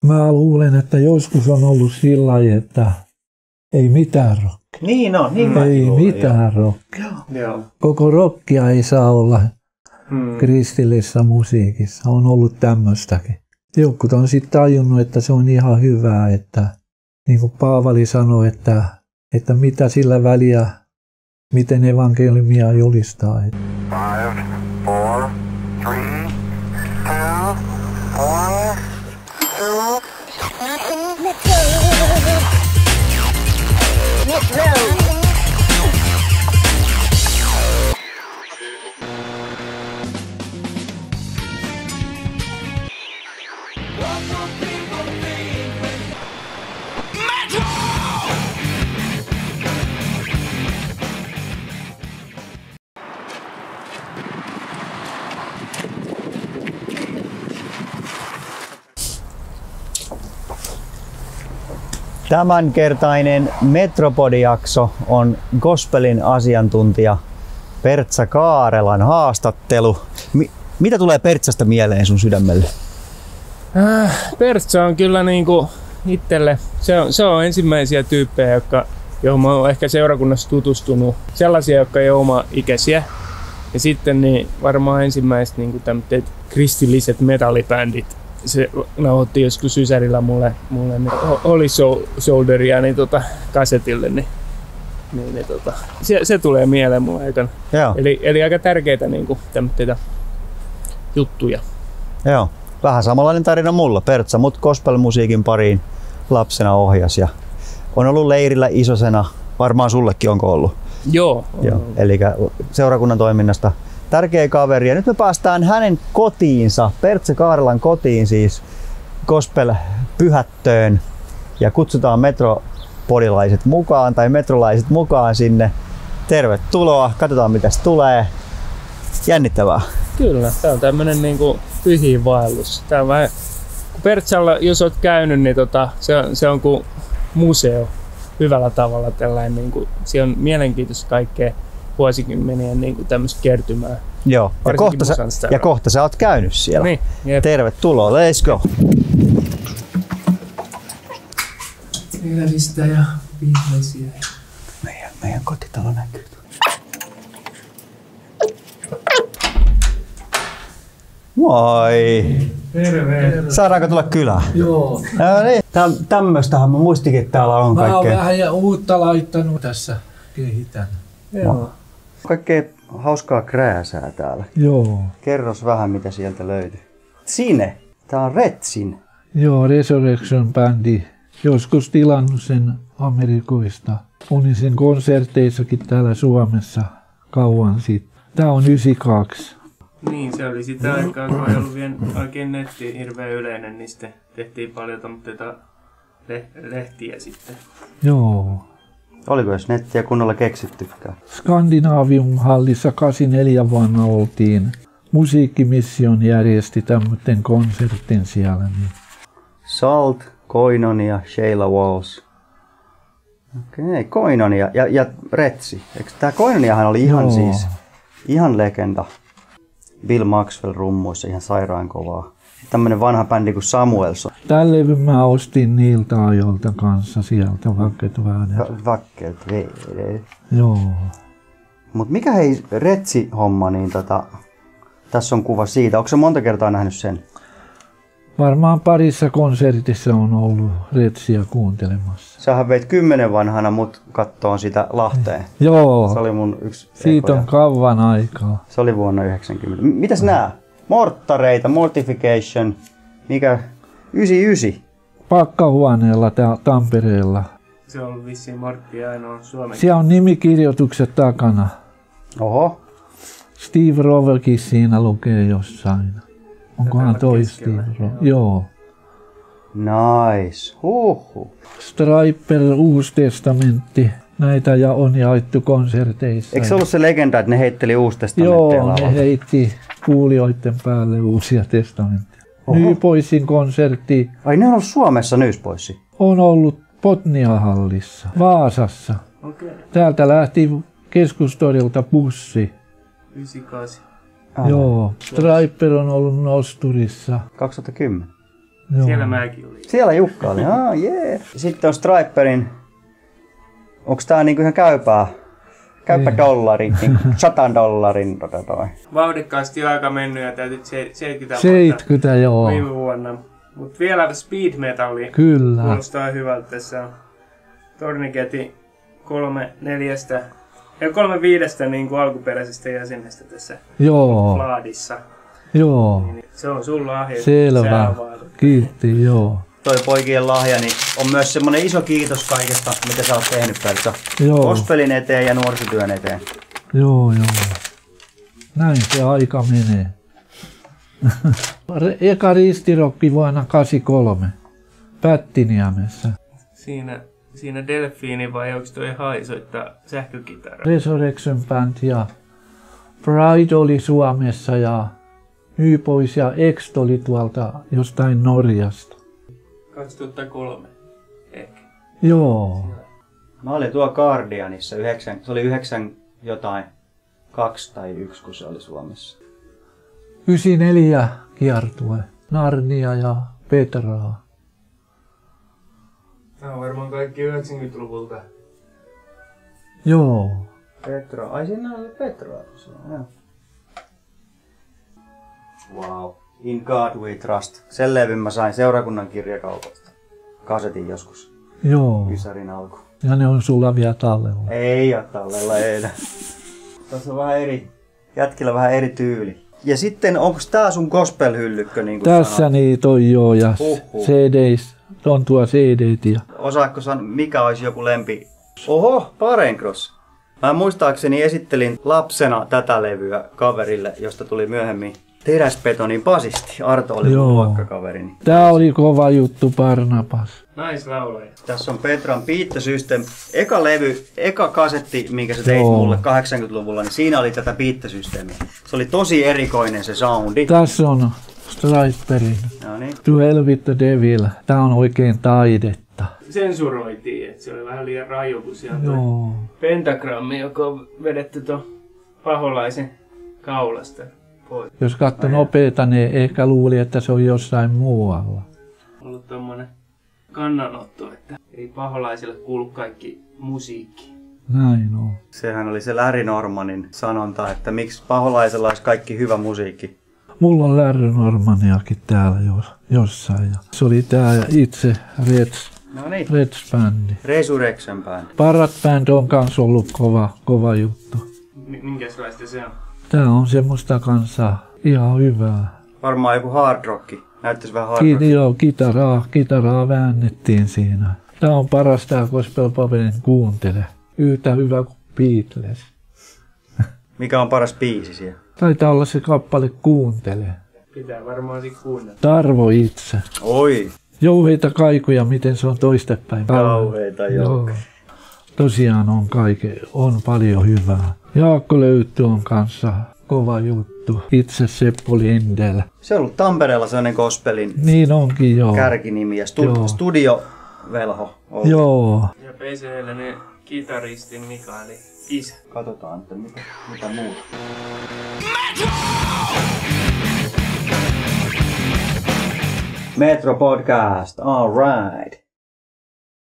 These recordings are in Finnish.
Mä luulen, että joskus on ollut sillä lailla, että ei mitään rockia. Niin on, niin ei mitään rockia. Joo. Koko rockia ei saa olla kristillisessä musiikissa. On ollut tämmöistäkin. Jotkut on sitten tajunnut, että se on ihan hyvää, että niin kuin Paavali sanoi, että mitä sillä väliä, miten evankeliumia julistaa. 5, 4, 3, 2, 1. Tämänkertainen Metropodi-jakso on gospelin asiantuntija Pertsa Kaarelan haastattelu. Mitä tulee Pertsasta mieleen sun sydämelle? Pertsa on kyllä niinku itselle, se on ensimmäisiä tyyppejä, johon mä oon ehkä seurakunnassa tutustunut. Sellaisia, jotka ei ole oma-ikäisiä. Ja sitten niin varmaan ensimmäiset niinku tämmöiset kristilliset metallibändit. Se nauhoitti joskus Ysärillä mulle Holy Soldieria niin kasetille, se tulee mieleen mulle aikana. Eli aika tärkeitä niinku tämmöitä juttuja. Joo, vähän samanlainen tarina mulla. Pertsa mut gospel-musiikin pariin lapsena ohjas ja on ollut leirillä isosena. Varmaan sullekin onko ollut? Joo. Eli seurakunnan toiminnasta tärkeä kaveri. Ja nyt me päästään hänen kotiinsa, Pertsa Kaarelan kotiin siis gospel-pyhättöön ja kutsutaan metropodilaiset mukaan tai metrolaiset mukaan sinne. Tervetuloa, katsotaan mitä tulee. Jännittävää. Kyllä, tää on tämmönen niinku pyhiin vaellus. Tää on vähän, kun Pertsalla, jos oot käynyt, niin se on kuin museo hyvällä tavalla tällainen niinku, siellä on mielenkiintoista kaikkea vuosikymmenien niinku tämmöistä kertymää. Joo, ja kohta sä oot käynyt siellä. Niin, tervetuloa, let's go! Elävistä ja viimeisiä. Meidän kotitalo näkyy. Moi! Terve! Saadaanko tulla kylään? Joo. Tämmöstähän mä muistikin, että täällä on kaikkea. Mä oon vähän uutta laittanut tässä, kehitän. Joo. Kaikkea hauskaa krääsää täällä. Joo. Kerros vähän mitä sieltä löytyy. Sine, tää on Retsin. Joo, Resurrection-bändi. Joskus tilannut sen Amerikoista. Olin sen konserteissakin täällä Suomessa kauan sitten. Tää on 92. Niin, se oli sitä aikaa, kun ei ollut vielä oikein netti hirveän yleinen, niin sitten tehtiin paljon tommoita lehtiä sitten. Joo. Oliko jos nettiä kunnolla keksittykään? Skandinavium-hallissa 84 vuonna oltiin. Musiikkimission järjesti tämmöten konsertin siellä. Niin. Salt, Koinonia, Sheila Walls. Okei, Koinonia ja Retsi. Eikö tää Koinoniahan oli ihan legenda. Bill Maxwell rummuissa, ihan sairaan kovaa. Tämmönen vanha bändi kuin Samuelson. Tän levyn mä ostin niiltä ajoilta kanssa sieltä Vacket Vääner. Vacket Vääner. Joo. Mut mikä hei Retsi-homma, niin tässä on kuva siitä. Onko sä monta kertaa nähnyt sen? Varmaan parissa konsertissa on ollut Retsiä kuuntelemassa. Sähän veit 10 vanhana mut kattoon sitä Lahteen. Joo. Se oli mun yksi siitä on kauan aikaa. Se oli vuonna 90. Mitäs nää? Morttareita, Mortification. Mikä? 99. Pakkahuoneella Tampereella. Se on ollut vissiin Mortti ainoa Suomen. Siellä on nimikirjoitukset takana. Oho. Steve Roverkin siinä lukee jossain. Onkohan toi Steve Rover? Joo. Nice. Huhhuh. Striper, Uusi testamentti. Näitä on jaettu konserteissa. Eikö se ollut se legenda, että ne heitteli Uusi testamenttia Joo, ne heitti kuulijoiden päälle Uusia testamentteja. Newboysin konsertti. Ai ne on ollut Suomessa Newsboysi? On ollut Botnia-hallissa, Vaasassa. Okay. Täältä lähti Keskustorilta bussi. 98. Joo, Striper on ollut Nosturissa. 2010. Joo. Siellä mäkin olin. Siellä Jukka oli, jee. Sitten on Striperin, onks tää niinku ihan käypä dollarin, niin $100 Vauhdikkaasti aika mennyt ja täytyy 70 70, joo. viime vuonna. Mut vielä speed metalli Kyllä. kuulostaa hyvältä. Tässä on Torniquetin 3/5 niin kuin alkuperäisestä jäsenestä tässä Joo. laadissa. Joo. Niin se on sun lahja. Selvä. Kiitti, joo. Toi poikien lahja niin on myös semmonen iso kiitos kaikesta, mitä sä oot tehnyt Pertsa. Joo. Gospelin eteen ja nuorisotyön eteen. Joo. Näin se aika menee. Eka ristirokki vuonna 83. Pättiniemessä. Siinä Delfiini vai onko toi Hai soittaa sähkökitaraa? Resurrection Band ja Pride oli Suomessa ja Nypois ja Ext oli tuolta jostain Norjasta. 2003 ehkä. Joo. Mä olin tuo Guardianissa, se oli 9 jotain, 2 tai 1 kun se oli Suomessa. 94 kiertue. Narnia ja Petraa. Tämä on varmaan kaikki 90-luvulta. Joo. Petra, ai siinä oli Petra. Wow. In God We Trust. Sen levyn mä sain seurakunnan kirjakaupasta. Kasetin joskus. Joo. Ysärin alku. Ja ne on sulla vielä tallella. Ei oo tallella, ei. Tässä on vähän jätkillä vähän eri tyyli. Ja sitten onks tää sun gospel-hyllykkö niin kuin Tässä sanot? niitä on joo ja CDs, on tuo CDt ja... Osaatko sanoa, mikä olisi joku lempi? Oho, Parencross. Mä muistaakseni esittelin lapsena tätä levyä kaverille, josta tuli myöhemmin Teräsbetonin basisti. Arto oli mun luokkakaverini. Tää oli kova juttu, Barnabas. Naislaulaja. Tässä on Petran Beat the System. Eka kasetti, minkä sä teit mulle 80-luvulla, niin siinä oli tätä Beat the Systemia. Se oli tosi erikoinen se soundi. Tässä on Striperin No niin. To Hell with the Devil. Tää on oikein taidetta. Sensuroitiin, että se oli vähän liian raju, kun siellä on Joo. pentagrammi, joka on vedetty tuon paholaisen kaulasta pois. Jos katsoo nopeeta, niin ehkä luuli, että se on jossain muualla. On ollut tommonen kannanotto, että ei paholaisille kuulu kaikki musiikki. Näin on. Sehän oli se Larry Normanin sanonta, että miksi paholaisella olisi kaikki hyvä musiikki. Mulla on Larry Normaniakin täällä jossain. Ja se oli tää itse No niin. Reds-bändi. Resurrection Band. Parat Band on kans ollut kova juttu. Minkälaista se on? Tää on semmoista kanssa ihan hyvää. Varmaan joku hard rock. Näyttäisi vähän hard rock. Joo, kitaraa väännettiin siinä. Tää on paras tää Gospel Pavelin kuuntele. Yhtä hyvä kuin Beatles. Mikä on paras biisi siellä? Taitaa olla se kappale Kuuntele. Pitää varmaan sit kuunnella. Tarvo itse. Oi! Jouheita kaikuja, miten se on toistepäin. Kauheita joo. Tosiaan on paljon hyvää. Jaakko Löytty on kanssa kova juttu. Itse Seppo Lindell. Se on ollut Tampereella sellainen gospelin Niin onkin joo. kärkinimi ja Joo. studiovelho. Ollut. Joo. Ja PC:läinen kitaristi Mikaeli isä. Katsotaan, että mitä muuta. Metro Podcast, all right.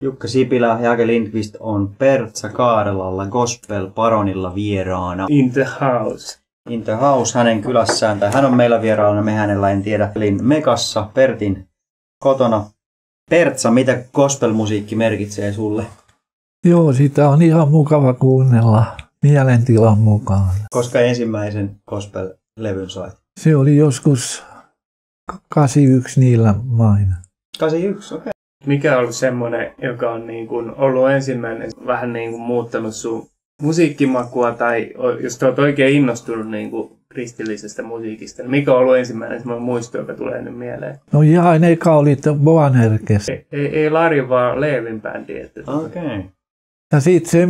Jukka Sipilä ja Jake Lindqvist on Pertsa Kaarelalla Gospel Baronilla vieraana. In the house. In the house hänen kylässään, tai hän on meillä vieraana, me hänellä en tiedä. Elin Mekassa, Pertin kotona. Pertsa, mitä gospelmusiikki merkitsee sulle? Joo, sitä on ihan mukava kuunnella mielentilan mukaan. Koska ensimmäisen gospel-levyn sait? Se oli joskus 81 niillä maina. 81, okei. Mikä on ollut semmoinen, joka on niin kuin ollut ensimmäinen, vähän niin kuin muuttanut sun musiikkimakua, tai jos olet oikein innostunut niin kuin kristillisestä musiikista, niin mikä on ollut ensimmäinen semmoinen muisto, joka tulee nyt mieleen? No ihan eka oli Boanerges. Ei Lari, vaan Leevin bändi. Okei. Okay. Ja sitten sen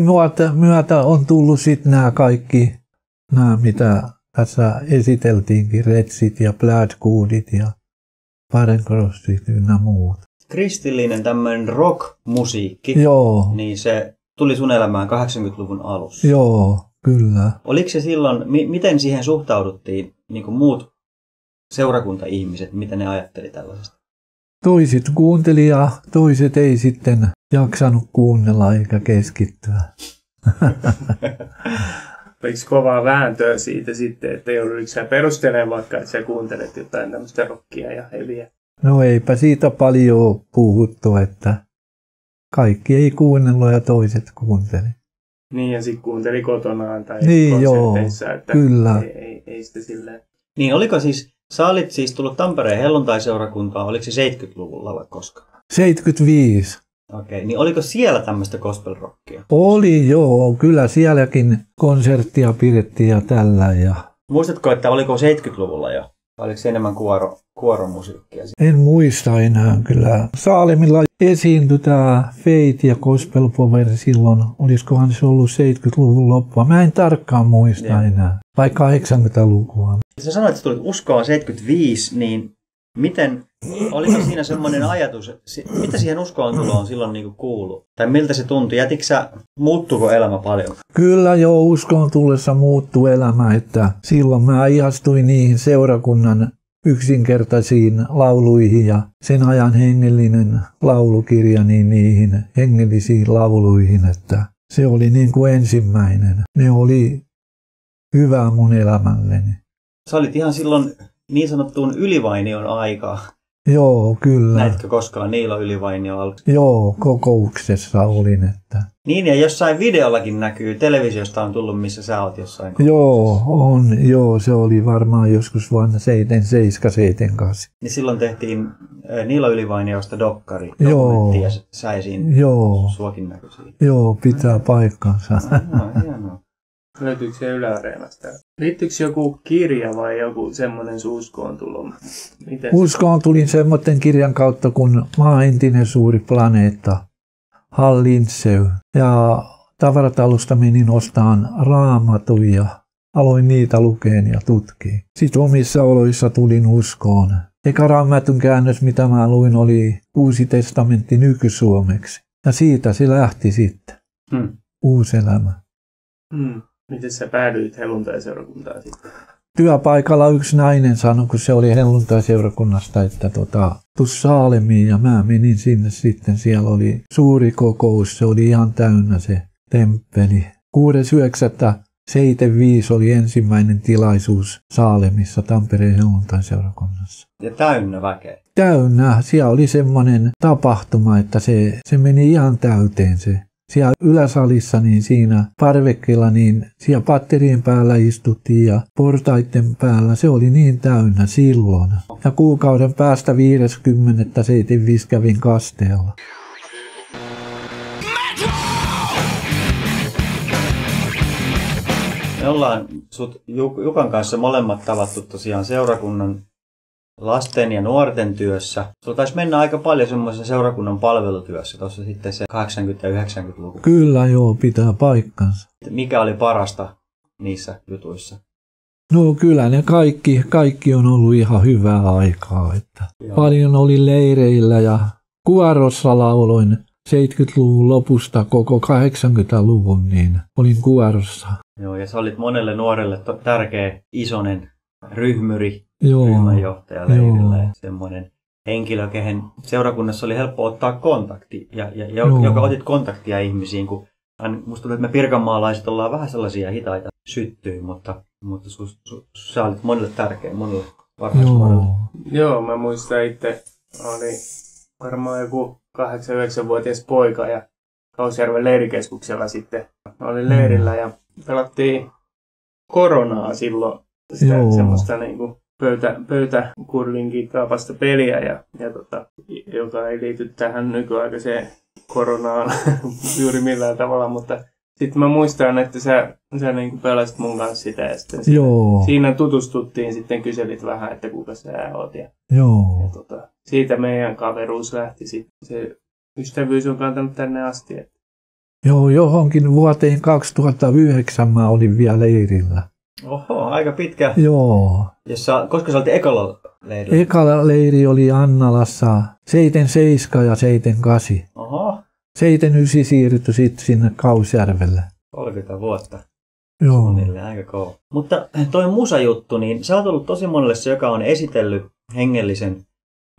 myötä on tullut sitten nämä kaikki, mitä tässä esiteltiinkin, Redsit ja Bloodgoodit ja Parencrossit ynnä muut. Kristillinen tämmöinen rock-musiikki, Joo. niin se tuli sun elämään 80-luvun alussa. Joo, kyllä. Oliko se silloin, miten siihen suhtauduttiin niin kuin muut seurakunta-ihmiset, mitä ne ajatteli tällaisesta? Toiset kuunteli ja toiset ei sitten jaksanut kuunnella eikä keskittyä. Oliko kovaa vääntöä siitä sitten, että joudutko sä perustelemaan vaikka, että sä kuuntelet jotain tämmöistä rockia ja heviä? No eipä siitä paljon puhuttu, että kaikki ei kuunnellut ja toiset kuunteli. Niin, ja sitten kuunteli kotonaan tai niin, konserteissa, että kyllä. Ei sitä silleen. Niin oliko siis, sä olit siis tullut Tampereen helluntaiseurakuntaan, oliko se 70-luvulla vai koska? 75. Okei, niin oliko siellä tämmöistä gospel-rockia? Oli joo, kyllä sielläkin konserttia pidettiin ja tällä. Ja Muistatko, että oliko 70-luvulla jo? Vai oliko se enemmän kuoromusiikkia? en muista enää kyllä. Saalemilla esiintyi tämä Faith ja Gospel Power silloin. Olisikohan se ollut 70-luvun loppua? Mä en tarkkaan muista enää. Vai 80-lukua. Sä sanoit, että tulit uskoon 75, niin miten, oliko siinä semmoinen ajatus, mitä siihen uskoon tuloon silloin niin kuului? Tai miltä se tuntui? Muuttuiko elämä paljon? Kyllä joo, uskoon tullessa muuttui elämä, että silloin mä ihastuin niihin seurakunnan yksinkertaisiin lauluihin ja sen ajan hengellinen laulukirja niin niihin hengellisiin lauluihin, että se oli niin kuin ensimmäinen. Ne oli hyvä mun elämälleni. Sä olit ihan silloin niin sanottuun Ylivainion aikaa. Joo, kyllä. Näitkö koskaan Niilo Ylivainio alku? Joo, kokouksessa olin. Että Niin, ja jossain videollakin näkyy, televisiosta on tullut, missä sä oot jossain. Joo, on. Joo, se oli varmaan joskus vuonna 77-78. Niin silloin tehtiin Niilo Ylivainiosta dokumentti ja sä esiin suokin näkyi siitä. Joo, pitää paikkansa. Hienoa. Löytyykö se Yle-areenasta? Liittyykö joku kirja vai joku semmoinen uskoon tulo? Uskoon tulin semmoisen kirjan kautta kuin Maa entinen suuri planeetta, Hal Lindsey. Ja tavaratalosta menin ostamaan Raamatun ja aloin niitä lukeen ja tutkiin. Sitten omissa oloissa tulin uskoon. Eka Raamatun käännös, mitä mä luin, oli Uusi testamentti nykysuomeksi. Ja siitä se lähti sitten. Uusi elämä. Miten sä päädyit helluntaiseurakuntaan sitten? Työpaikalla yksi nainen sanoi, kun se oli helluntaiseurakunnasta, että tuu Saalemiin, ja mä menin sinne sitten. Siellä oli suuri kokous, se oli ihan täynnä se temppeli. 6.9.75 oli ensimmäinen tilaisuus Saalemissa Tampereen helluntaiseurakunnassa. Ja täynnä väkeä. Täynnä. Siellä oli semmoinen tapahtuma, että se meni ihan täyteen se. Siellä yläsalissa, niin siinä parvekkeella, niin siellä patterien päällä istuttiin ja portaiden päällä. Se oli niin täynnä silloin. Ja kuukauden päästä 50.75 kävin kasteella. Me ollaan sut Jukan kanssa molemmat tavattu tosiaan seurakunnan lasten ja nuorten työssä. Sulla taisi mennä aika paljon semmoisen seurakunnan palvelutyössä tuossa sitten se 80- ja 90-luku. Kyllä joo, pitää paikkansa. Mikä oli parasta niissä jutuissa? No kyllä ne kaikki on ollut ihan hyvää aikaa. Että paljon oli leireillä ja Kuarossa lauloin 70-luvun lopusta koko 80-luvun, niin olin Kuarossa. Joo, ja sä olit monelle nuorelle tärkeä isonen ryhmyri. Joo, ryhmänjohtaja leirillä ja semmoinen henkilö, kehen seurakunnassa oli helppo ottaa kontakti ja joka otit kontaktia ihmisiin, kun musta tuntuu, että me pirkanmaalaiset ollaan vähän sellaisia hitaita syttyy, mutta sä olit monelle tärkeä, monelle varhaisnuorelle. Joo, mä muistan itse, oli varmaan joku 8-9-vuotias poika ja Kausjärven leirikeskuksella sitten oli leirillä ja pelattiin koronaa silloin. Sitä semmoista niinku pöytäkurlinkin kaapasta peliä joka ei liity tähän nykyaikaiseen koronaan juuri millään tavalla, mutta sitten mä muistan, että sä niinku pelasit mun kanssa sitä ja sitten siinä tutustuttiin, sitten kyselit vähän, että kuka sä oot ja siitä meidän kaveruus lähti sitten. Se ystävyys on kantanut tänne asti. Joo, johonkin vuoteen 2009 mä olin vielä leirillä. Oho, aika pitkä. Joo. Koska sä olit ekalla leirillä? Ekalla leiri oli Annalassa 77 ja 78. Oho. 79 siirtyi sitten sinne Kausjärvelle. 30 vuotta. Joo. Suunnilleen aika kova. Mutta toi musajuttu, niin sä oot ollut tosi monelle se, joka on esitellyt hengellisen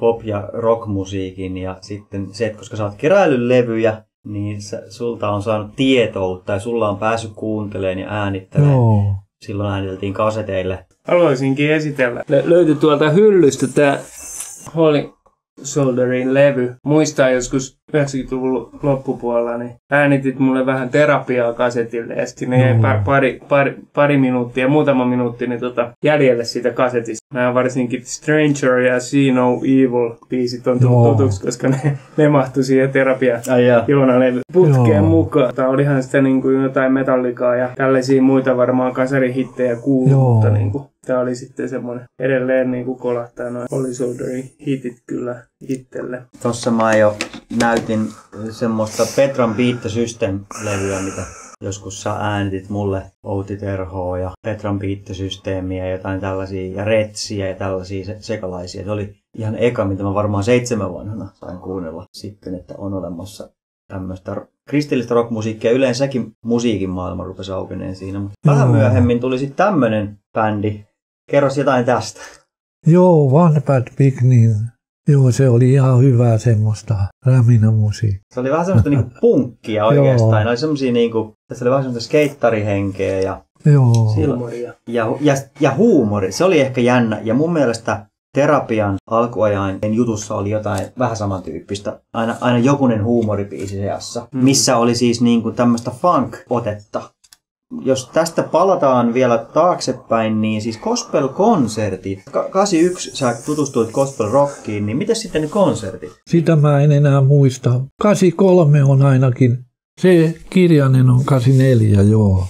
pop- ja rockmusiikin ja sitten se, että koska sä oot keräillyt levyjä, niin sulta on saanut tietoutta ja sulla on päässyt kuuntelemaan ja äänittelemään. Joo. Silloin ääniteltiin kaseteille. Haluaisinkin esitellä. Löytyi tuolta hyllystä tää Holy Soldierin levy. Muistaa joskus 90-luvun loppupuolella, niin äänitit mulle vähän terapiaa kasetille ja sitten jäi pari minuuttia, muutama minuutti niin jäljelle siitä kasetista. Mä varsinkin Stranger ja See No Evil biisit on tullut tutuksi, koska ne mahtui siihen terapia-juonalevy putkeen mukaan. Olihan sitä niin kuin jotain Metallicaa ja tällaisia muita varmaan kasarihittejä kuuluu, mutta niin kuin tää oli sitten semmonen edelleen niinku kolahtaa noin Holy Soldierin hitit kyllä itselle. Tossa mä jo näytin semmoista Petran Beat the System-levyä, mitä joskus sä äänitit mulle Outi Terhoa ja Petran Beat the Systemiä ja jotain tällaisia ja Retsiä ja tällaisia sekalaisia. Se oli ihan eka, mitä mä varmaan 7 vanhana sain kuunnella sitten, että on olemassa tämmöistä kristillistä rockmusiikkia. Yleensäkin musiikin maailma rupesi aukeneen siinä, mutta vähän myöhemmin tuli sitten tämmönen bändi. Kerros jotain tästä. Joo, One Bad Beginning. Joo, se oli ihan hyvää semmoista räminämusiikkia. Se oli vähän semmoista niinku punkkia oikeastaan. Oli semmosia niinku, tässä oli vähän semmoista skeittarihenkeä ja huumoria. Ja huumori. Se oli ehkä jännä. Ja mun mielestä terapian alkuajan jutussa oli jotain vähän samantyyppistä. Aina jokunen huumoribiisi seassa, missä oli siis niinku tämmöistä funk-otetta. Jos tästä palataan vielä taaksepäin, niin siis gospel-konsertit. 81 sä tutustuit gospel-rockiin, niin miten sitten ne konsertit? Sitä mä en enää muista. 83 on ainakin. Se kirjainen on 84, joo.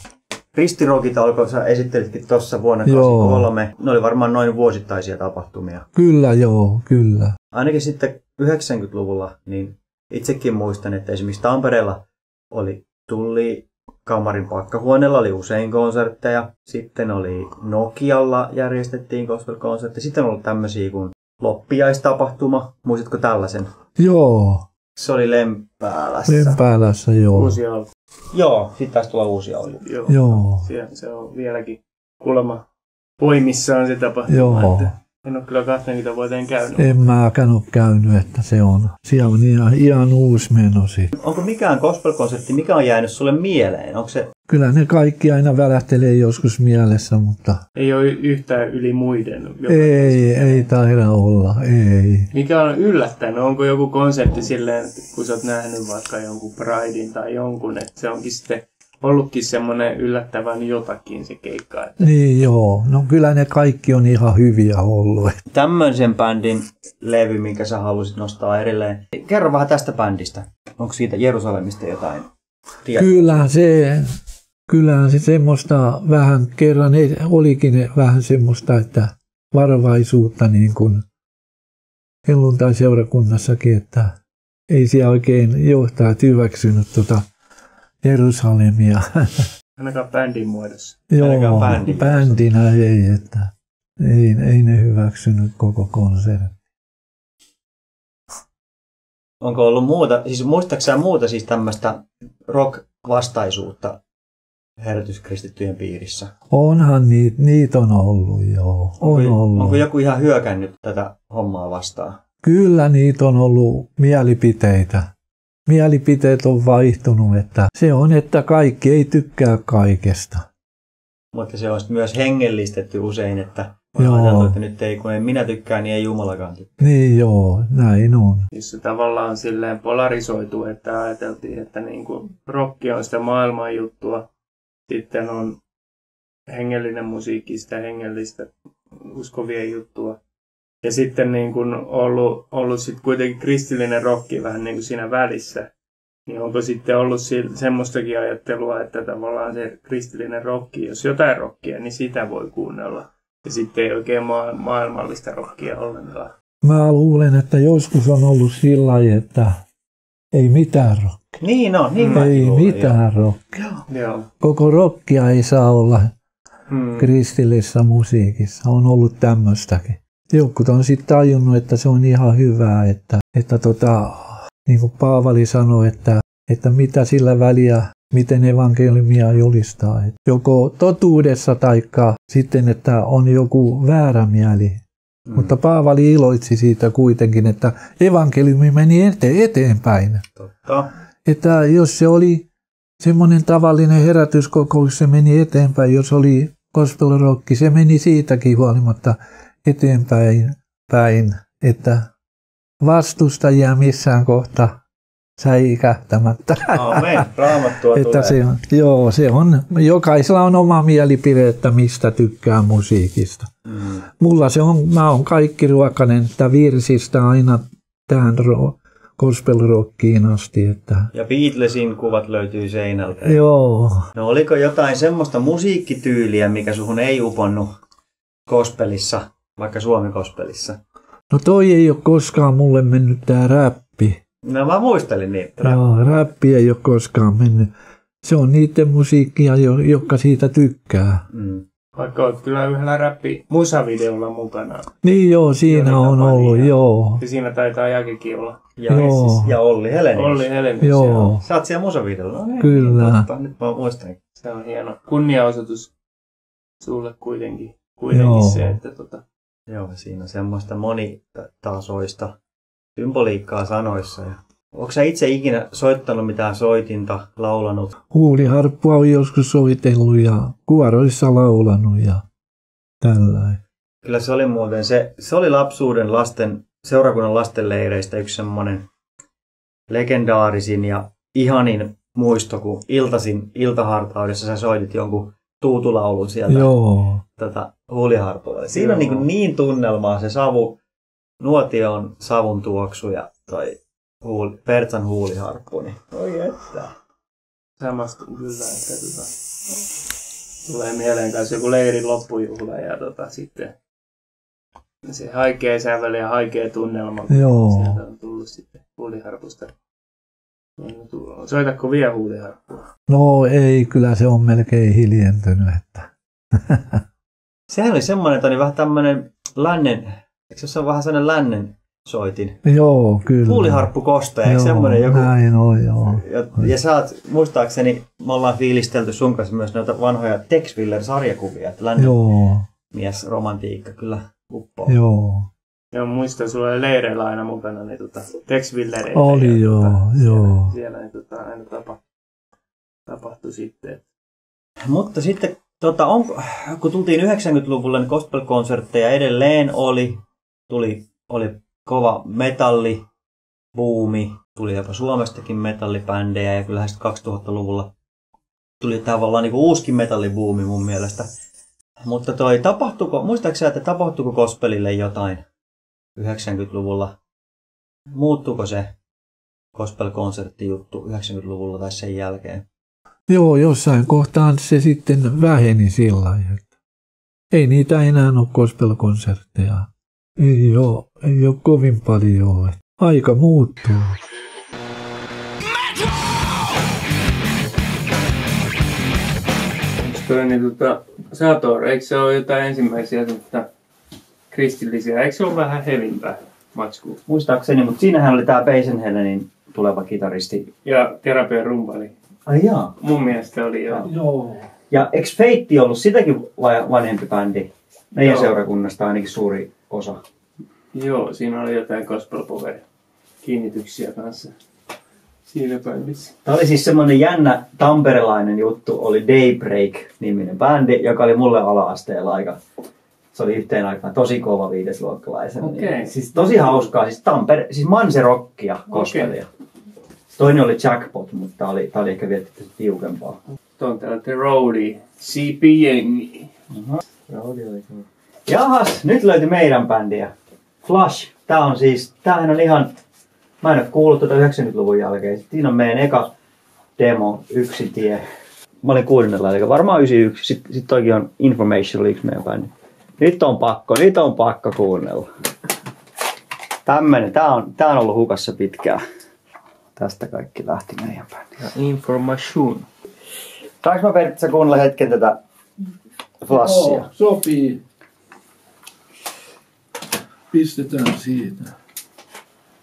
Ristirokit alkoi, sä esittelitkin tuossa vuonna 83. Ne oli varmaan noin vuosittaisia tapahtumia. Kyllä, joo, kyllä. Ainakin sitten 90-luvulla, niin itsekin muistan, että esimerkiksi Tampereella oli Kamarin pakkahuoneella oli usein konsertteja. Sitten oli Nokialla järjestettiin gospel-konsertti. Sitten on ollut tämmöisiä kuin loppiaistapahtuma. Muistatko tällaisen? Joo. Se oli Lempäälässä. Lempäälässä, joo. Uusi alku. Joo, sitten taisi tulla uusi alku. Joo. Se on vieläkin kuulemma voimissaan se tapahtuma. Joo. En ole kyllä 20 vuoteen käynyt. En mäkään ole käynyt, että se on. Siellä on ihan uusi menosi. Onko mikään gospel-konsertti, mikä on jäänyt sulle mieleen? Onko se... Kyllä ne kaikki aina välähtelee joskus mielessä, mutta... Ei ole yhtään yli muiden. Ei taida olla, ei. Mikä on yllättänyt? Onko joku konsertti silleen, kun sä oot nähnyt vaikka jonkun Pridein tai jonkun, että se onkin sitten ollutkin semmoinen yllättävän jotakin se keikka. Että... Niin joo, no kyllä ne kaikki on ihan hyviä ollut. Tämmöisen bändin levy, minkä sä halusit nostaa edelleen. Kerro vähän tästä bändistä. Onko siitä Jerusalemista jotain tietoa? Kyllähän se semmoista vähän kerran olikin vähän semmoista, että varovaisuutta niin kuin helluntai-seurakunnassakin, että ei siellä oikein johtajat hyväksynyt Jerusalemia. Ainakaan bändin muodossa. Joo, bändinä ei, että ei ne hyväksynyt koko konsertti. Onko ollut muuta, siis muistatko sä muuta siis tämmöistä rock-vastaisuutta herätyskristittyjen piirissä? Onhan niitä on ollut, joo. Onko joku ihan hyökännyt tätä hommaa vastaan? Kyllä niitä on ollut mielipiteitä. Mielipiteet on vaihtunut, että se on, että kaikki ei tykkää kaikesta. Mutta se on myös hengellistetty usein, että on ajateltu, että nyt ei, kun en minä tykkään, niin ei Jumalakaan tykkää. Niin joo, näin on. Se tavallaan silleen polarisoitu, että ajateltiin, että niin kuin rokki on sitä maailman juttua, sitten on hengellinen musiikki, sitä hengellistä uskovien juttua. Ja sitten niin kuin ollut sit kuitenkin kristillinen rokki vähän niin kuin siinä välissä. Niin onko sitten ollut semmoistakin ajattelua, että tavallaan se kristillinen rokki, jos jotain rokkia, niin sitä voi kuunnella. Ja sitten ei oikein maailmallista rokkia ollenkaan. Mä luulen, että joskus on ollut sillä lailla, että ei mitään rokkia. Niin on, niin ei mitään rokkia. Joo. Koko rokkia ei saa olla kristillisessä musiikissa. On ollut tämmöistäkin. Jotkut on sitten tajunnut, että se on ihan hyvää, että niin kuin Paavali sanoi, että mitä sillä väliä, miten evankeliumia julistaa. Että joko totuudessa taikka sitten, että on joku väärä mieli. Mutta Paavali iloitsi siitä kuitenkin, että evankeliumi meni eteenpäin. Totta. Että jos se oli semmoinen tavallinen herätyskokous, se meni eteenpäin. Jos oli gospel rock, se meni siitäkin huolimatta eteenpäin, että vastustajia missään kohtaa säikähtämättä. Aamen. Raamattua että tulee. se on, jokaisella on oma mielipide, että mistä tykkää musiikista. Mulla se on, mä oon kaikki ruokainen, että virsistä aina tähän gospel rockiin asti. Että... Ja Beatlesin kuvat löytyy seinältä. Joo. No oliko jotain semmoista musiikkityyliä, mikä suhun ei uponnut gospelissa, vaikka Suomi-gospelissa? No toi ei ole koskaan mulle mennyt tää räppi. No mä muistelin niitä. Joo, räppi ei ole koskaan mennyt. Se on niiden musiikkia, jotka siitä tykkää. Vaikka olet kyllä yhdellä musavideolla mukana. Niin joo, siinä on ollut, joo. Ja siinä taitaa Jakekin olla. Ja Olli Helenius. Olli Helenius, joo. Sä oot siellä musavideolla. No, niin, kyllä. Totta. Nyt mä muistan. Se on hieno kunniaosoitus sulle kuitenkin se, että Joo, siinä on semmoista monitasoista symboliikkaa sanoissa. Onko sä itse ikinä soittanut mitään soitinta, laulanut? Huuliharppua on joskus soitellut ja kuoroissa laulanut ja tällainen. Kyllä se oli muuten, se oli lapsuuden seurakunnan lastenleireistä yksi semmoinen legendaarisin ja ihanin muisto, kun iltahartaudessa sä soitit jonkun tuutulaulun sieltä huuliharpulla. Siinä on niin tunnelmaa se savu, nuotion savun tuoksu ja toi Pertsan huuliharppu. Niin. Oi että. Samastun kyllä, että tulee mieleen kanssa joku leirin loppujuhla ja sitten se haikea sävel ja haikea tunnelma. Joo. Sieltä on tullut sitten huuliharpusta. Soitatko vielä huuliharppua? No ei, kyllä se on melkein hiljentynyt. Että. Sehän oli semmoinen, että oli vähän tämmöinen eikö se ole vähän sellainen lännen soitin? Joo, kyllä. Huuliharppu koste, eikö semmoinen joku? Näin on, joo. Ja sä oot, muistaakseni, me ollaan fiilistelty sun kanssa myös noita vanhoja Tex Willer-sarjakuvia, että lännen mies romantiikka kyllä uppoo. Joo. Joo, muistan, sulla oli leireillä aina mukana ne Tex Willereitä. Oli joo. Siellä ne aina tapahtui sitten. Mutta sitten, kun tultiin 90-luvulle, niin gospel-konsertteja edelleen oli kova metallibuumi, tuli jopa Suomestakin metallibändejä ja kyllähän sitten 2000-luvulla tuli tavallaan niin kuin uusikin metallibuumi mun mielestä. Mutta muistaakseni, että tapahtuiko gospelille jotain 90-luvulla? Muuttuiko se gospel-konserttijuttu 90-luvulla tai sen jälkeen? Joo, jossain kohtaan se sitten väheni sillä lailla. Ei niitä enää ole gospel-konsertteja. Ei ole kovin paljon. Aika muuttuu. Sator, eikö se ole jotain ensimmäisiä kristillisiä? Eikö se ole vähän hevimpää matskua? Muistaakseni, mutta siinähän oli tämä Peisenhelenin tuleva kitaristi. Ja Terapian rumpali. Ai jaa. Mun mielestä oli Joo. Ja eikö Feitti ollut sitäkin vanhempi bändi? Meidän seurakunnasta ainakin suuri osa. Joo, siinä oli jotain gospel power kiinnityksiä kanssa siinä bändissä. Tämä oli siis semmoinen jännä tamperelainen juttu, oli Daybreak-niminen bändi, joka oli mulle ala-asteella aika. Se oli yhteen aikaan tosi kova viidesluokkalaisen. Okay. Siis tosi hauskaa, siis manserockia, gospelia. Toinen oli Jackpot, mutta tämä oli ehkä vielä tiukempaa. Tuo on täällä The Roadie, CP-jengi. Jahas, nyt löytyi meidän bändiä. Flush. Tämähän on ihan, mä en ole kuullut 90-luvun jälkeen. Siinä on meidän eka demo, Yksi tie. Mä olin 6. eli varmaan 91. Sitten toikin on Information Leaks meidän bändi. Nyt on pakko kuunnella. Tää on ollut hukassa pitkään. Tästä kaikki lähti meidän bändiin. Information. Saanko mä Pertsa kuunnella hetken tätä Flushia? Joo, sopii. Pistetään siitä.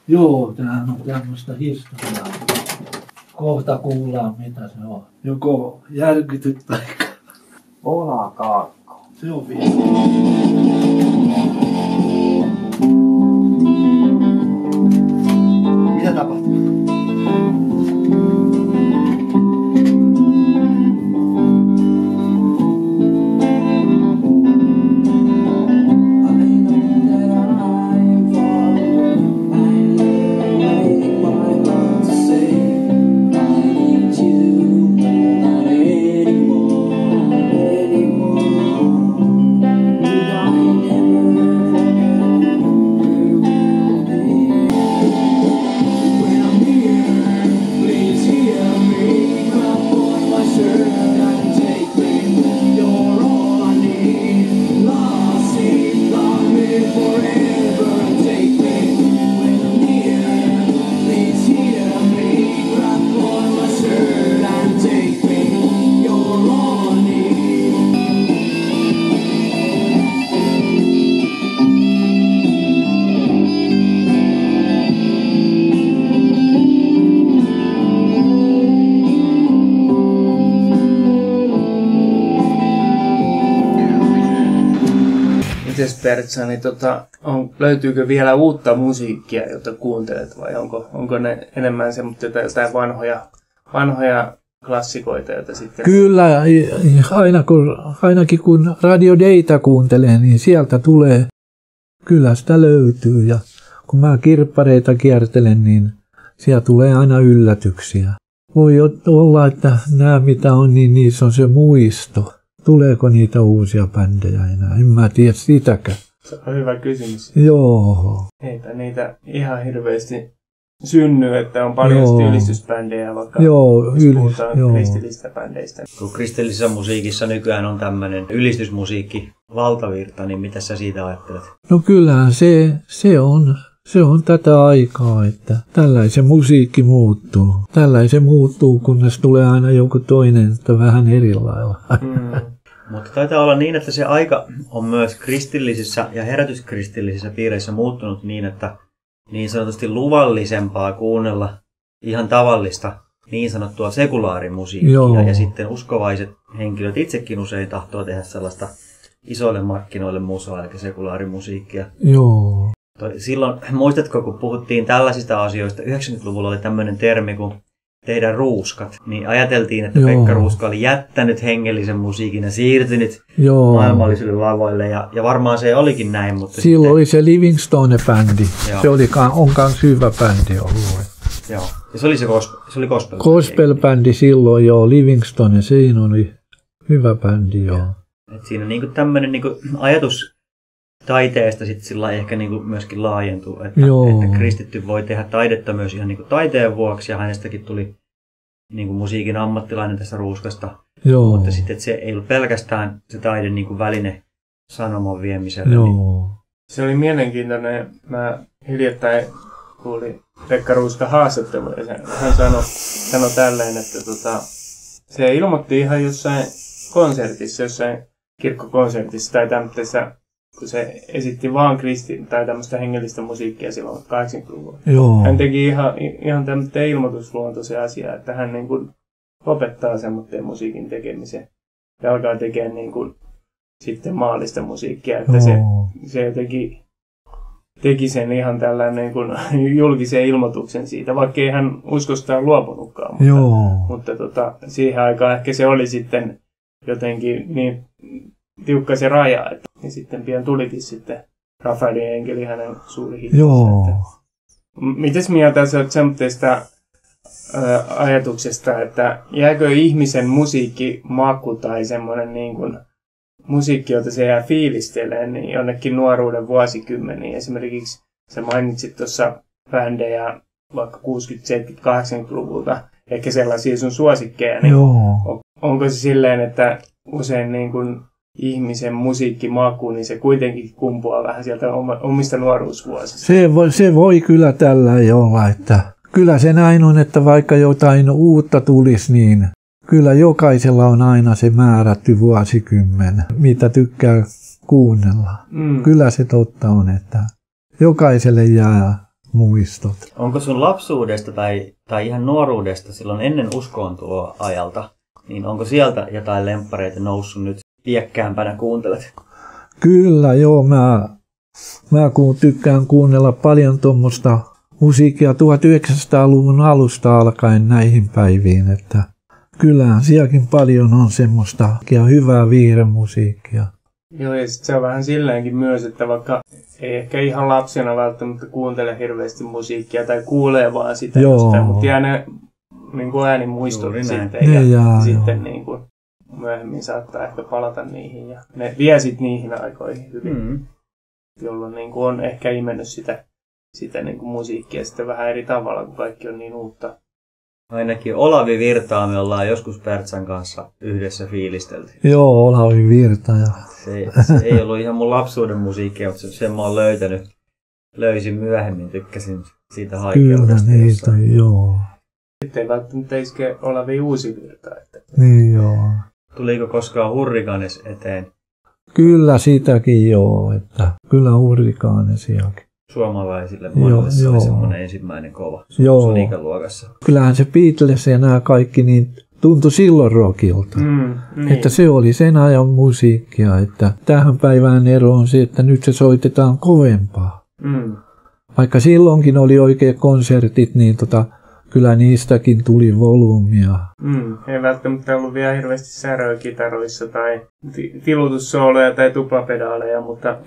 Joo, tämähän on tämmöistä historiaa. Kohta kuullaan mitä se on. Joko järkytyt tai... Olakaakko. Se on vielä. Mitä tapahtuu? Mites Pertsa, niin löytyykö vielä uutta musiikkia, jota kuuntelet, vai onko ne enemmän semmoista jotain vanhoja klassikoita, joita sitten... Kyllä, ainakin kun Radio Data kuuntelee, niin sieltä tulee, kyllä sitä löytyy. Ja kun mä kirppareita kiertelen, niin siellä tulee aina yllätyksiä. Voi olla, että nämä mitä on, niin niissä on se muisto. Tuleeko niitä uusia bändejä enää? En mä tiedä sitäkään. Se on hyvä kysymys. Joo. Eipä niitä ihan hirveästi synny, että on paljon ylistysbändejä, vaikka puhutaan kristillisistä bändeistä. Kun kristillisessä musiikissa nykyään on tämmöinen ylistysmusiikki valtavirta, niin mitä sä siitä ajattelet? No kyllähän se on tätä aikaa, että tällaisen musiikki muuttuu. Tällaisen muuttuu, kunnes tulee aina joku toinen, että vähän eri lailla. Mutta taitaa olla niin, että se aika on myös kristillisissä ja herätyskristillisissä piireissä muuttunut niin, että niin sanotusti luvallisempaa kuunnella ihan tavallista niin sanottua sekulaarimusiikkia. Joo. Ja sitten uskovaiset henkilöt itsekin usein tahtoo tehdä sellaista isoille markkinoille musaa, eli sekulaarimusiikkia. Joo. Silloin, muistatko, kun puhuttiin tällaisista asioista, 90-luvulla oli tämmöinen termi kuin tehdä ruuskat, niin ajateltiin, että Pekka Ruuska oli jättänyt hengellisen musiikin ja siirtynyt maailmallisille lavoille, ja varmaan se olikin näin. Mutta silloin sitten... oli se Livingstone-bändi, se on myös hyvä bändi ollut. Joo, ja se oli gospel. Gospel-bändi silloin, Livingstone, siinä oli hyvä bändi, Et siinä niinku tämmöinen niinku ajatus taiteesta sitten sillä ehkä niinku myöskin laajentuu, että kristitty voi tehdä taidetta myös ihan niinku taiteen vuoksi, ja hänestäkin tuli niinku musiikin ammattilainen tästä Ruuskasta. Mutta sitten se ei ollut pelkästään se taide niinku väline sanoman viemiselle. Niin... Se oli mielenkiintoinen. Mä hiljattain kuulin Pekka Ruuska haastattelua, ja hän sanoi tälleen, että se ilmoitti ihan jossain konsertissa, jossain kirkkokonsertissa tai tämmöisessä, kun se esitti vaan tai tämmöistä hengellistä musiikkia silloin 80-luvulla. Hän teki ihan tämmöistä ilmoitusluontoisen asiaa, että hän niin kuin lopettaa semmoisen musiikin tekemisen ja alkaa tekemään niin kuin sitten maallista musiikkia, että se jotenkin teki sen ihan tällainen niin kuin julkisen ilmoituksen siitä, vaikka ei hän uskostaan luopunutkaan, mutta siihen aikaan ehkä se oli sitten jotenkin niin tiukka se raja, että ja sitten pian tulikin sitten Rafaelin enkeli, hänen suuri hittinsä. Mites mieltä sä oot semmoisesta ajatuksesta, että jääkö ihmisen musiikkimaku tai semmoinen niin kuin musiikki, jota se jää fiilistelemään, niin jonnekin nuoruuden vuosikymmeniin. Esimerkiksi sä mainitsit tuossa bändejä vaikka 60-, 70-, 80-luvulta, ehkä sellaisia sun suosikkeja, niin onko se silleen, että usein niin kuin ihmisen musiikkimaku, niin se kuitenkin kumpuaa vähän sieltä omista nuoruusvuosista? Se voi kyllä tällä olla, että kyllä se näin on, että vaikka jotain uutta tulisi, niin kyllä jokaisella on aina se määrätty vuosikymmen, mitä tykkää kuunnella. Kyllä se totta on, että jokaiselle jää muistot. Onko sun lapsuudesta tai ihan nuoruudesta silloin ennen uskoontuloa ajalta, niin onko sieltä jotain lemppareita noussut nyt iäkkäämpänä kuuntelet? Kyllä, mä Mä tykkään kuunnella paljon tuommoista musiikkia 1900-luvun alusta alkaen näihin päiviin, että kyllähän sielläkin paljon on semmoista hyvää viihdemusiikkia. Joo, ja sit se on vähän silleenkin myös, että vaikka ei ehkä ihan lapsena välttämättä kuuntele hirveästi musiikkia tai kuulee vaan sitä, mutta jää ne niin kuin äänimuistot sitten ja sitten niin kuin myöhemmin saattaa ehkä palata niihin ja ne vie sit niihin aikoihin hyvin, jolloin niin kuin on ehkä imennyt sitä niin kuin musiikkia sitten vähän eri tavalla, kun kaikki on niin uutta. Ainakin Olavi Virtaa me ollaan joskus Pertsan kanssa yhdessä fiilistelty. Joo, Olavi Virta. Ja... Se ei ollut ihan mun lapsuuden musiikkia, mutta sen mä oon löysin myöhemmin, tykkäsin siitä haikeudesta. Kyllä niitä, joo. Sitten ei välttämättä iske Olavi Uusi Virta. Että... Niin joo. Tuliko koskaan Hurrikanes eteen? Kyllä sitäkin joo, että kyllä Hurrikanesiakin. Suomalaisille monelle se oli semmoinen ensimmäinen kova sun ikäluokassa. Kyllähän se Beatles ja nämä kaikki niin tuntui silloin rockilta. Niin. Että se oli sen ajan musiikkia. Että tähän päivään ero on se, että nyt se soitetaan kovempaa. Vaikka silloinkin oli oikeat konsertit, niin kyllä niistäkin tuli volyymia. Ei välttämättä ollut vielä hirveästi säröä kitaroissa tai tilutussooloja tai tuplapedaaleja, mutta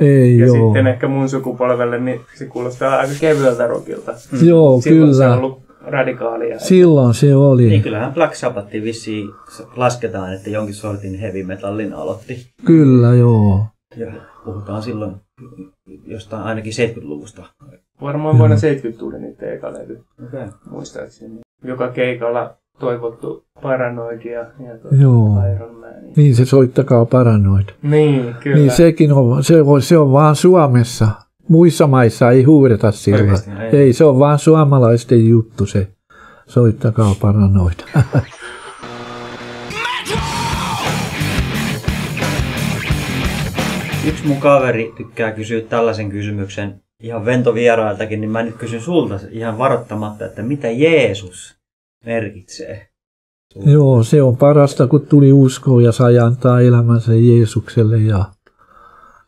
sitten ehkä mun sukupolvelle niin se kuulostaa aika kevyeltä rockilta. Joo, silloin kyllä. Se on ollut radikaalia. Silloin se oli. Niin kyllähän Black Sabbath vissiin lasketaan, että jonkin sortin heavy metallin aloitti. Kyllä, joo. Ja puhutaan silloin jostain ainakin 70-luvusta. Varmaan vuonna 70 tuli niitä eka levy, muistaakseni. Joka keikalla toivottu Paranoidia ja Iron Man. Niin se Soittakaa Paranoid. Niin, kyllä. Niin sekin on, se on vaan Suomessa. Muissa maissa ei huudeta sillä. Ei, se on vaan suomalaisten juttu se Soittakaa Paranoid. Yksi mun kaveri tykkää kysyä tällaisen kysymyksen ihan ventovierailtakin, niin mä nyt kysyn sulta ihan varoittamatta, että mitä Jeesus merkitsee? Joo, se on parasta, kun tuli uskoon ja sai antaa elämänsä Jeesukselle ja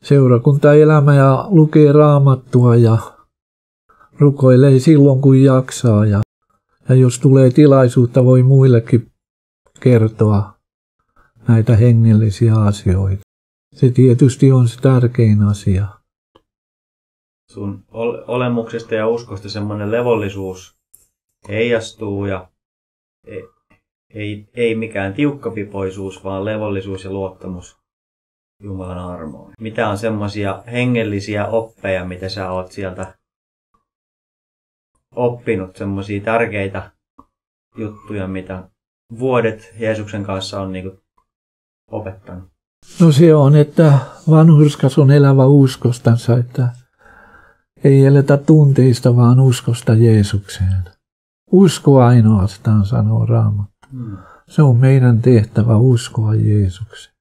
seurakuntaelämä ja lukee Raamattua ja rukoilee silloin, kun jaksaa. Ja jos tulee tilaisuutta, voi muillekin kertoa näitä hengellisiä asioita. Se tietysti on se tärkein asia. Sun olemuksesta ja uskosta semmoinen levollisuus heijastuu ja ei mikään tiukkapipoisuus, vaan levollisuus ja luottamus Jumalan armoon. Mitä on semmoisia hengellisiä oppeja, mitä sä oot sieltä oppinut, semmoisia tärkeitä juttuja, mitä vuodet Jeesuksen kanssa on niinku opettanut? No se on, että vanhurskas on elävä uskostansa, että ei eletä tunteista, vaan uskosta Jeesukseen. Usko ainoastaan, sanoo Raamattu. Se on meidän tehtävä uskoa Jeesukseen.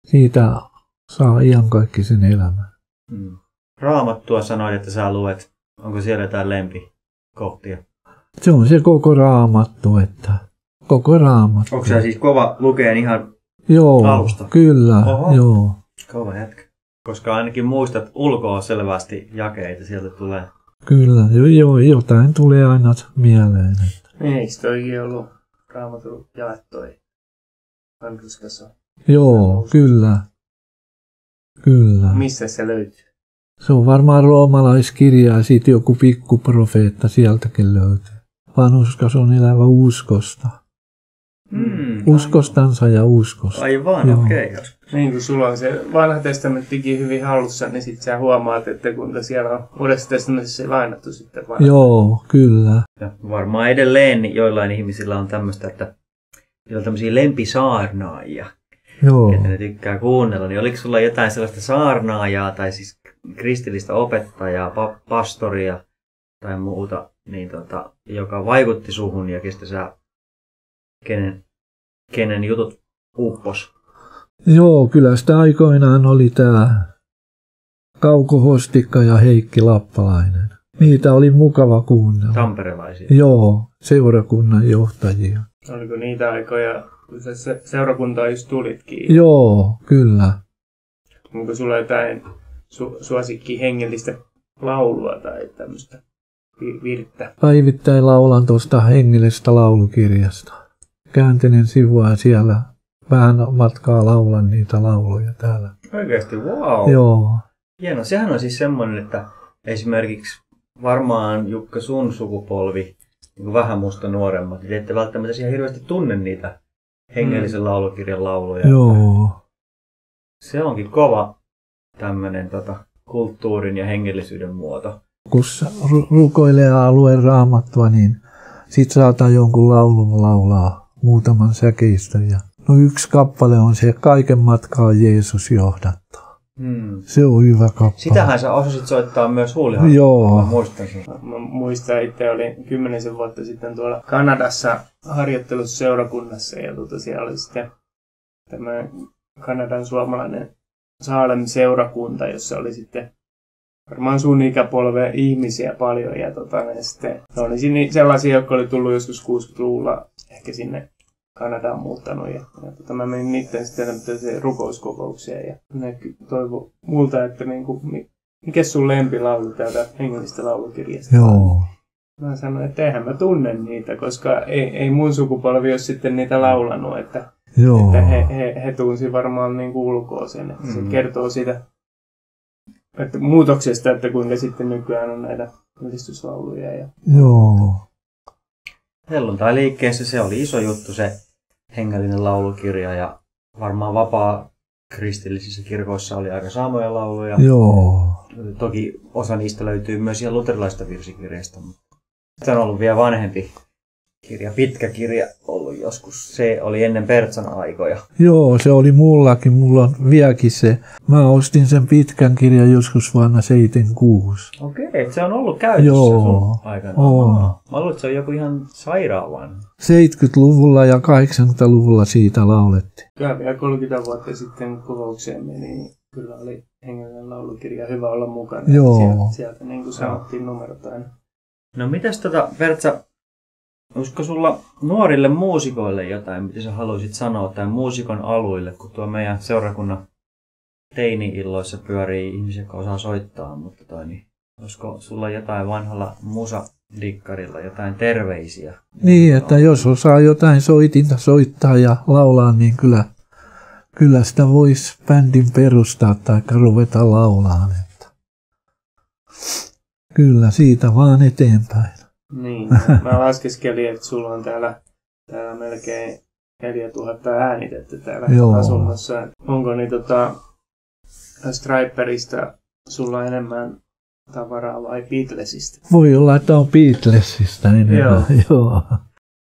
Siitä saa iankaikkisen elämän. Raamattua sanoit, että sä luet. Onko siellä jotain lempikohtia? Se on se koko Raamattu, että koko Raamattu. Onko sä siis kova lukeen ihan alusta? Kyllä. Joo. Kova jätkä. Koska ainakin muistat ulkoa selvästi jakeita, sieltä tulee. Kyllä, jotain tulee aina mieleen. Eikö toikin ollut Raamatun jaettoi vanhurskassa? Joo, kyllä. Kyllä. Missä se löytyy? Se on varmaan roomalaiskirja ja sitten joku pikkuprofeetta sieltäkin löytyy. Vanhurskas on elävä uskosta. Uskostansa ja uskosta. Aivan, okei. Niin kun sulla on se vanha testamenttikin hyvin hallussa, niin sit sä huomaat, että kuinka siellä on Uudessa testamentissa lainattu sitten vanha. Joo, kyllä. Ja varmaan edelleen niin joillain ihmisillä on tämmöistä, että niillä on tämmöisiä lempisaarnaajia, että ne tykkää kuunnella. Niin oliko sulla jotain sellaista saarnaajaa tai siis kristillistä opettajaa, pastoria tai muuta, niin joka vaikutti suhun ja kestä sä kenen jutut uppos? Joo, kyllä sitä aikoinaan oli tää Kauko Hostikka ja Heikki Lappalainen. Niitä oli mukava kuunnella. Tamperelaisia? Joo, seurakunnan johtajia. Oliko niitä aikoja, kun seurakuntaa just tulitkin? Joo, kyllä. Onko sulla jotain suosikki hengellistä laulua tai tämmöistä virttä? Päivittäin laulan tuosta hengellisestä laulukirjasta. Kääntelen sivua ja siellä vähän matkaa laulan niitä lauluja täällä. Oikeasti, wow. Joo. Hieno. Sehän on siis semmoinen, että esimerkiksi varmaan Jukka sun sukupolvi, niin vähän musta nuoremmat, niin ette välttämättä siihen hirveästi tunne niitä hengellisen laulukirjan lauluja. Joo. Se onkin kova tämmöinen kulttuurin ja hengellisyyden muoto. Kun rukoilee ja lue Raamattua, niin sit saattaa jonkun laulun laulaa muutaman säkeistön. Ja yksi kappale on se, kaiken matkaa Jeesus johdattaa. Se on hyvä kappale. Sitähän sä osasit soittaa myös huuliharppua. Joo. Mä muistan, itse olin 10 vuotta sitten tuolla Kanadassa harjoittelussa seurakunnassa ja siellä oli sitten tämä Kanadan suomalainen Salem-seurakunta, jossa oli sitten varmaan sun ikäpolven ihmisiä paljon ja sitten ne oli sellaisia, jotka oli tullut joskus 60-luvulla ehkä sinne Kanadaan muuttanut ja mä menin niiden sitten rukouskokoukseen ja ne toivoi multa, että mikä sun lempilaulu täältä hengellistä laulukirjasta? Joo. Mä sanoin, että eihän mä tunne niitä, koska ei mun sukupolvi ole sitten niitä laulanut, että he tunsi varmaan ulkoa sen. Että se kertoo siitä että muutoksesta, että kuinka sitten nykyään on näitä ylistyslauluja. Joo. Helluntai-liikkeessä se oli iso juttu se hengellinen laulukirja ja varmaan vapaa kristillisissä kirkoissa oli aika samoja lauluja. Joo. Toki osa niistä löytyy myös ihan luterilaisista virsikirjasta, mutta se on ollut vielä vanhempi kirja, pitkä kirja ollut joskus. Se oli ennen Pertsan aikoja. Joo, se oli mullakin. Mulla on vieläkin se. Mä ostin sen pitkän kirjan joskus vuonna 76. Okei, se on ollut käytössä sun aikana. Mä luulen, että se on joku ihan sairaan vanha. 70-luvulla ja 80-luvulla siitä laulettiin. Kyllä vielä 30 vuotta sitten kokoukseen meni, niin kyllä oli hengellinen laulukirja hyvä olla mukana. Joo. Sieltä niin kuin sanottiin numerot aina. No mitäs Pertsa, olisiko sulla nuorille muusikoille jotain, mitä sä haluaisit sanoa, tai muusikon aluille, kun tuo meidän seurakunnan teini-illoissa pyörii ihmisiä, jotka osaa soittaa, mutta niin, olisiko sulla jotain vanhalla musadikkarilla, jotain terveisiä? Niin, että jos osaa jotain soitinta soittaa ja laulaa, niin kyllä sitä voisi bändin perustaa tai ruveta laulaan. Että kyllä, siitä vaan eteenpäin. Niin, mä laskeskelin, että sulla on täällä melkein 4000 äänitettä täällä asunnossa. Onko niin Striperista sulla enemmän tavaraa vai Beatlesista? Voi olla, että on Beatlesista enemmän. Joo.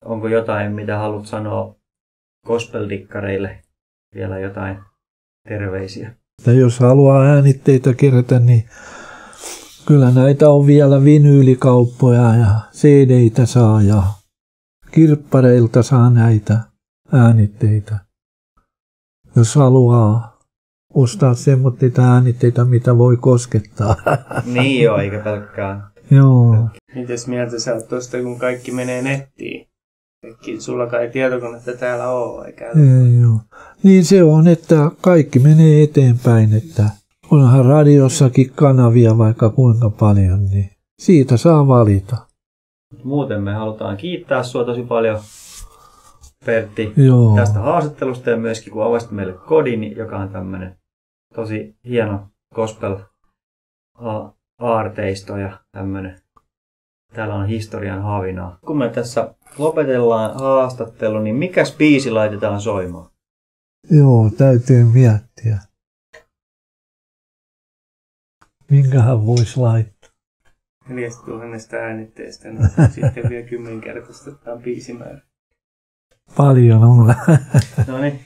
Onko jotain, mitä haluat sanoa gospel-dikkareille? Vielä jotain terveisiä? Ja jos haluaa äänitteitä kerätä, niin kyllä näitä on vielä vinyylikauppoja ja CD-tä saa ja kirppareilta saa näitä äänitteitä. Jos haluaa ostaa semmoista äänitteitä, mitä voi koskettaa. Niin joo, eikä pelkkään. Joo. Mites mieltä sä oot tosta, kun kaikki menee nettiin? Sulla kai tietokonetta täällä ole, eikä? Ei, joo. Niin se on, että kaikki menee eteenpäin, että onhan radiossakin kanavia vaikka kuinka paljon, niin siitä saa valita. Muuten me halutaan kiittää sua tosi paljon, Pertti, tästä haastattelusta ja myöskin kun avasit meille kodin, joka on tämmöinen tosi hieno gospel-aarteisto ja tämmöinen. Täällä on historian havinaa. Kun me tässä lopetellaan haastattelu, niin mikäs biisi laitetaan soimaan? Joo, täytyy miettiä. Minkähän voisi laittaa? 4000 äänitteestä, niin sitten vielä 10-kertaistetaan biisimäärä. Paljon on. No niin,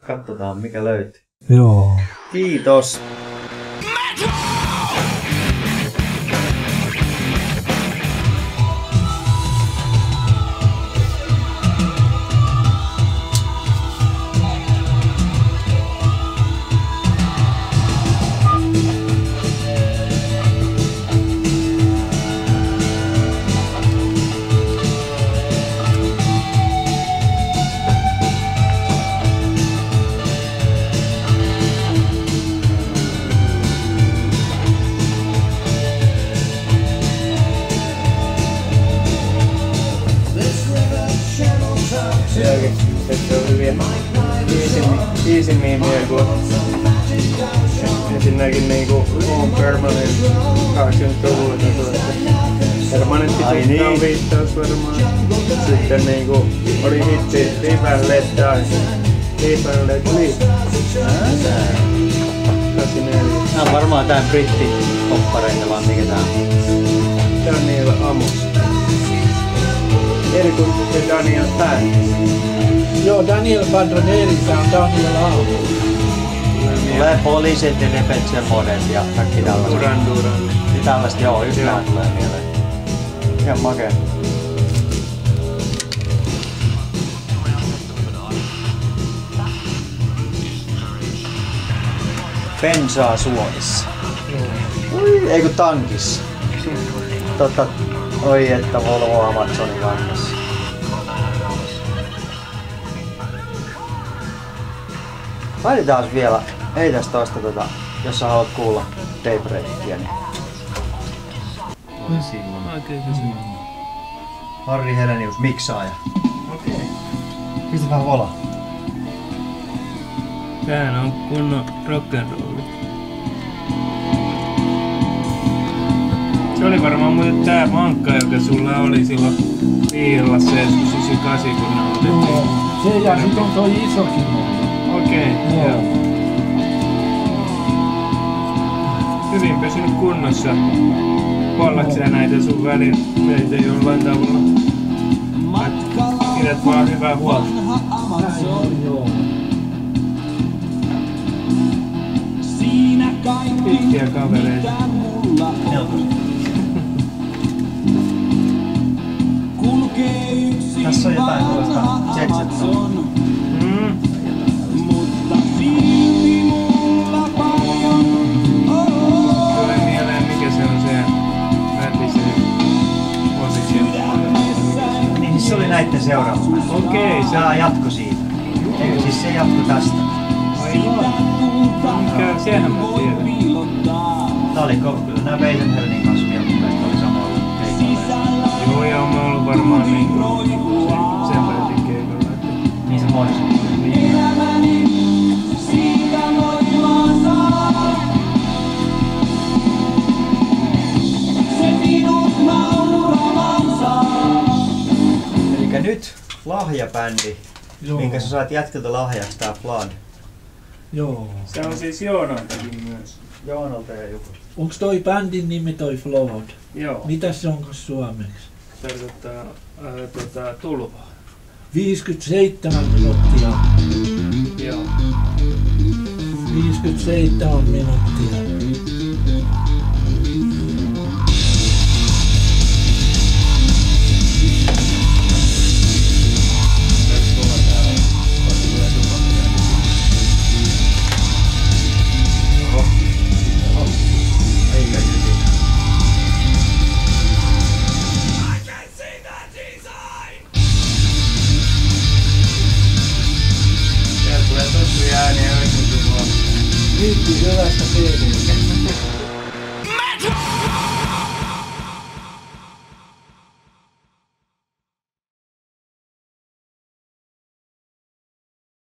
katsotaan mikä löytyy. Joo. Kiitos. Sielläkin, että on hyviä easy miimiä, kun ensinnäkin niinku Home Permanent 80-luvulta tuossa. Permanentti on viittaus varmaan. Sitten niinku oli hitti Live and Let Die. Live and Let Live. 84. Nää on varmaan tää britti-poppareita vaan mikä tää on. Daniel Amos. Eri kuin se Daniel Pan. Joo, Daniel Padroneri, tää on Daniel Amos. Tulee poliisit ja Depeche Modet ja kaikki tällaiset. Duran. Tällaista joo, just nää tulee mieleen. Ihan makea. Bensaa Suomessa. Eikö tankissa? Oi että Volvo Amazonin kannassa. Laitetaan vielä, ei tästä toista jos sä haluat kuulla Daybreakia, niin... Oikein kysymys. Harri Helenius, miksaaja. Okei. Pistä vähän volaa. Täällä on kunnon rock'n'rolli. Se oli varmaan muuten tää mankka, joka sulla oli silloin Viilassa joskus 98, kun ne otettiin. Joo, se ja sit on toi isokin ollut. Okei, joo. Hyvin pysynyt kunnossa. Huollaatko sä näitä sun välineitä jollain tavalla? Pidät vaan hyvää huolta. Joo. Pitkiä kavereita. Tässä on jotain tuosta Jetsetsoa. Tulee mieleen mikä se on se bändi se Niin se oli näitten seuraava. Okei, se Tää jatko siitä. Eikö siis se jatko tästä? mikä sehän mä tiedän. Tää oli kyllä nää Veisen Helnin kanssa vielä mun mielestä oli samalla keikolla. Joo, ja on ollut varmaan niinku sen päätin keikolla. Niin se moisi. Elikkä nyt lahjabändi, Joo. minkä sä saat jätkältä lahjaksi tää Flood. Joo. Se on siis Joonaltakin myös. Joonalta ja Juku. Onks toi bändin nimi toi Flood? Joo. Mitäs se onko suomeksi? Tarkoittaa tulvaa. 57 minuuttia. Joo. 57 minuuttia. Eikä jyti. Täällä tulee tosi ääniä oikein tuolla. Kiitti hyvästä CD. Metal!